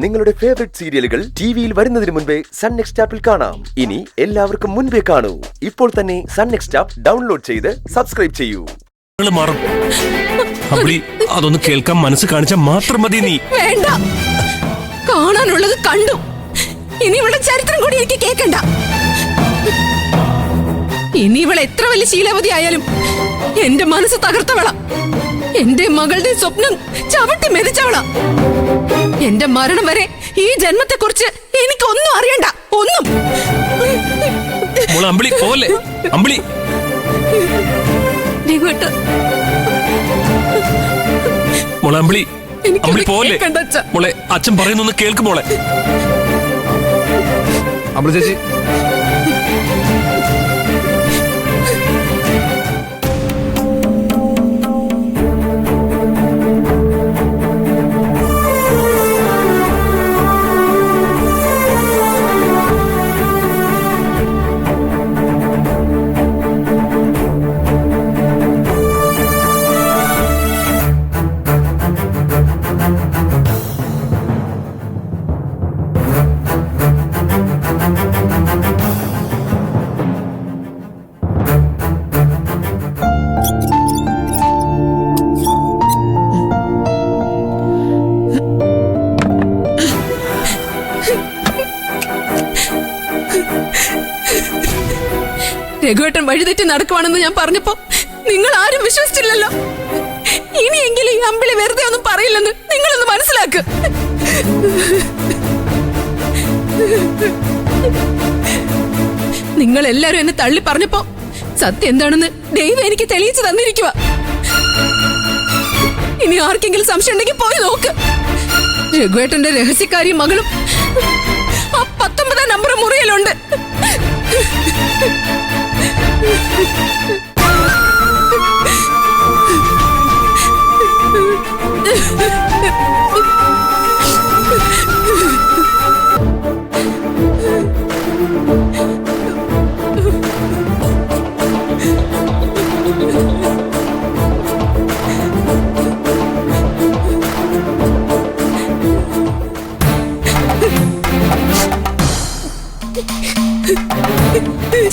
നിങ്ങളുടെ ഫേവറേറ്റ് സീരിയലുകൾ ടിവിയിൽ വരുന്നതിന് മുൻപേ സൺ നെക്സ്റ്റ് ആപ്പിൽ കാണാം. ഇനി എല്ലാവർക്കും മുൻപേ കാണൂ. ഇപ്പോൾ തന്നെ സൺ നെക്സ്റ്റ് ആപ്പ് ഡൗൺലോഡ് ചെയ്ത് സബ്സ്ക്രൈബ് ചെയ്യൂ. അതൊന്ന് കേൾക്കാൻ മനസ്സ് കാണിച്ചാൽ മാത്രം മതി. നീ വേണ്ട, കാണാനുള്ളത് കണ്ടു. ഇനി ഇവളുടെ ചരിത്രം കൂടി എനിക്ക് കേൾക്കണ്ട. ഇനി ഇവൾ എത്ര വലിയ ശീലവതി ആയാലും എന്റെ മനസ്സ് തകർത്തവള. എന്റെ മകളുടെ സ്വപ്നം ചവിട്ടി മെതിച്ചവള. എന്റെ മരണം വരെ ഈ ജന്മത്തെ കുറിച്ച് എനിക്കൊന്നും അറിയണ്ട. ഒന്നും. അച്ഛൻ പറയുന്നൊന്ന് കേൾക്ക് മോളെ. ചേച്ചി രഘുവേട്ടൻ വഴിതെറ്റി നടക്കുവാണെന്ന് ഞാൻ പറഞ്ഞപ്പോ നിങ്ങൾ ആരും വിശ്വസിച്ചില്ലല്ലോ. ഇനിയെങ്കിലും ഈ അമ്പിളി വെറുതെ ഒന്നും പറയില്ലെന്ന് നിങ്ങളൊന്ന് മനസ്സിലാക്ക്. നിങ്ങൾ എല്ലാരും എന്നെ തള്ളി പറഞ്ഞപ്പോ സത്യം എന്താണെന്ന് ദൈവം എനിക്ക് തെളിയിച്ചു തന്നിരിക്കുക. ഇനി ആർക്കെങ്കിലും സംശയം ഉണ്ടെങ്കിൽ പോയി നോക്ക്. രഘുവേട്ടന്റെ രഹസ്യക്കാരി മകളും ആ 19 നമ്പർ മുറിയിലുണ്ട്.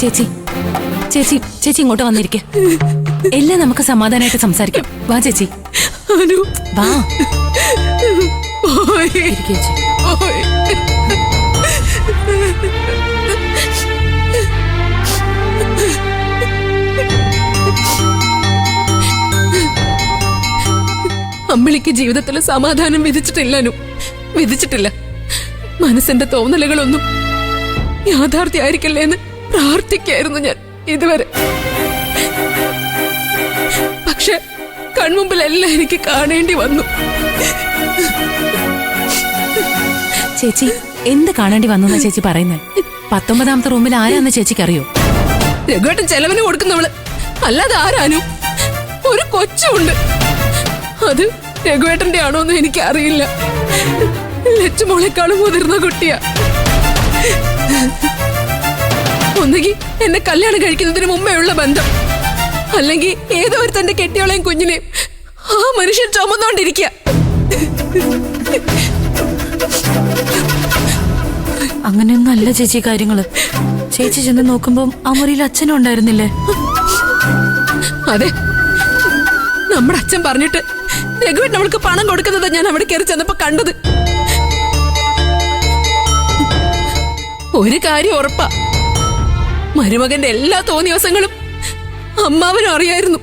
ചേച്ചി ചേച്ചി ചേച്ചി ഇങ്ങോട്ട് വന്നിരിക്കെ. എല്ലാം നമുക്ക് സമാധാനമായിട്ട് സംസാരിക്കാം. വാ ചേച്ചി, വാ. ചേച്ചി അമ്പിളിക്ക് ജീവിതത്തിൽ സമാധാനം വിധിച്ചിട്ടില്ല. മനസ്സിന്റെ തോന്നലുകളൊന്നും യാഥാർത്ഥ്യമായിരിക്കല്ലേ എന്ന് പ്രാർത്ഥിക്കായിരുന്നു ഞാൻ ഇതുവരെ. പക്ഷെ കൺമുമ്പിലെല്ലാം എനിക്ക് കാണേണ്ടി വന്നു. ചേച്ചി എന്ത് കാണേണ്ടി വന്നു ചേച്ചി പറയുന്നത്? 19ാമത്തെ റൂമിൽ ആരാന്ന് ചേച്ചിക്ക് അറിയോ? രഘുവേട്ടൻ ചെലവിന് കൊടുക്കുന്നവള്, അല്ലാതെ ആരാനും. ഒരു കൊച്ചുണ്ട്. അത് രഘുവേട്ടന്റെ ആണോന്ന് എനിക്ക് അറിയില്ല. ലച്ചുമോളെക്കാളും മുതിർന്ന കുട്ടിയാ. ഒന്നുകിൽ എന്നെ കല്യാണം കഴിക്കുന്നതിന് മുമ്പേ ഉള്ള ബന്ധം, അല്ലെങ്കിൽ ഏതോ ഒരു തന്റെ കെട്ടിയോളെയും കുഞ്ഞിനെയും ആ മനുഷ്യൻ ചുമന്നോണ്ടിരിക്കുക. അങ്ങനെയൊന്നും അല്ല ചേച്ചി കാര്യങ്ങള്. ചേച്ചി ചെന്ന് നോക്കുമ്പോ ആ മുറിയിൽ അച്ഛനും ഉണ്ടായിരുന്നില്ലേ? അതെ, നമ്മുടെ അച്ഛൻ പറഞ്ഞിട്ട് രഘുവേട്ടൻ അവൾക്ക് പണം കൊടുക്കുന്നത് ഞാൻ അവിടെ കയറി ചെന്നപ്പോ കണ്ടത്. ഒരു കാര്യം ഉറപ്പാ, മരുമകന്റെ എല്ലാ തോന്നിയവസങ്ങളും അമ്മാവനും അറിയായിരുന്നു.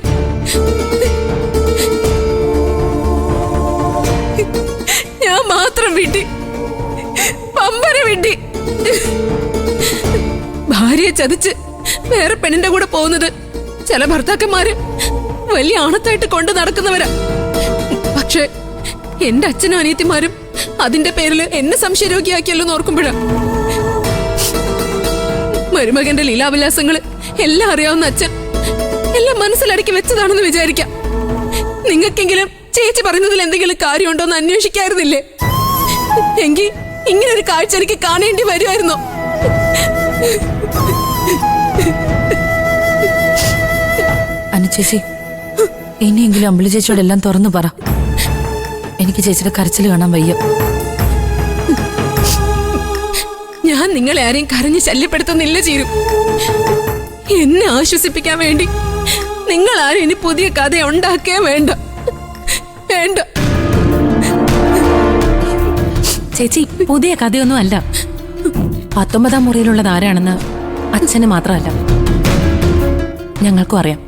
ഞാൻ മാത്രം വിട്ടി, പമ്പര വിട്ടി. ഭാര്യയെ ചതിച്ച് വേറെ പെണ്ണിന്റെ കൂടെ പോകുന്നത് ചില ഭർത്താക്കന്മാര് വലിയ ആണത്തായിട്ട് കൊണ്ടു നടക്കുന്നവരാ. പക്ഷെ എന്റെ അച്ഛനും അനിയത്തിമാരും അതിന്റെ പേരിൽ എന്നെ സംശയരോഗിയാക്കിയല്ലോ ഓർക്കുമ്പോഴാ. മരുമകന്റെ ലീലാവിലാസങ്ങള് എല്ലാം അറിയാവുന്ന അച്ഛൻ എല്ലാം മനസ്സിലടക്കി വെച്ചതാണെന്ന് വിചാരിക്കാം. നിങ്ങൾക്കെങ്കിലും ചേച്ചി പറയുന്നതിൽ എന്തെങ്കിലും കാര്യമുണ്ടോന്ന് അന്വേഷിക്കായിരുന്നില്ലേ? എങ്കിൽ ഇങ്ങനൊരു കാഴ്ച എനിക്ക് കാണേണ്ടി വരുമായിരുന്നോ? അനുചേച്ചി, ഇനിയെങ്കിലും അമ്പിളി ചേച്ചിയോട് എല്ലാം തുറന്നു പറ. എനിക്ക് ചേച്ചിയുടെ കരച്ചിൽ കാണാൻ വയ്യ. ഞാൻ നിങ്ങളെ ആരെയും കരഞ്ഞ് ശല്യപ്പെടുത്തുന്നില്ല ചീരു. എന്നെ ആശ്വസിപ്പിക്കാൻ വേണ്ടി നിങ്ങൾ ആരും ഇനി പുതിയ കഥ ഉണ്ടാക്കേ വേണ്ട. വേണ്ട ചേച്ചി, പുതിയ കഥയൊന്നും അല്ല. 19-ാം മുറിയിലുള്ളത് ആരാണെന്ന് അച്ഛന് മാത്രമല്ല, ഞങ്ങൾക്കും അറിയാം.